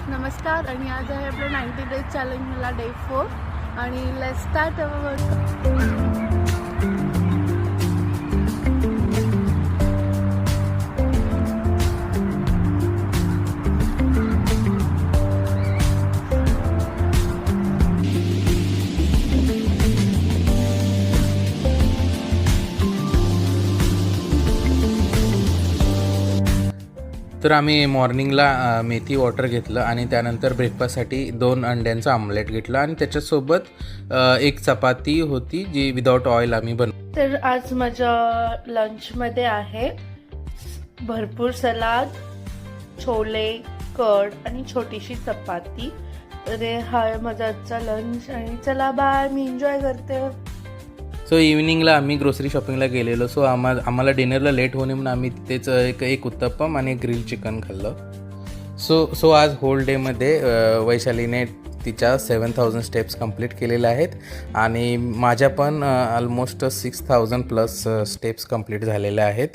नमस्कार आणि आज आहे आपलं 90 डेज चॅलेंज मला डे 4 आणि लेट्स स्टार्ट अवर वर्कआउट. तर आम्ही मॉर्निंगला मेथी वॉटर घेतलं आणि त्यानंतर ब्रेकफास्टसाठी 2 अंड्यांचं आमलेट घेतलं आणि त्याच्यासोबत एक चपाती होती जी विदाउट ऑइल आम्ही तर आज माझ्या लंचमध्ये आहे भरपूर सलाद, छोले, कर्ड आणि छोटीशी चपाती. तर हा माझा आजचा लंच आणि चला बाय, मी एन्जॉय करते. सो इव्हिनिंगला आम्ही ग्रोसरी शॉपिंगला गेलेलो. सो आम्हाला डिनरला लेट होणे म्हणून आम्ही तिथेच एक उत्तप्पम आणि ग्रिल चिकन खाल्लं. सो आज होल डेमध्ये वैशालीने तिच्या 7000 स्टेप्स कंप्लीट केलेल्या आहेत आणि माझ्या पण ऑलमोस्ट 6000 प्लस स्टेप्स कंप्लीट झालेल्या आहेत.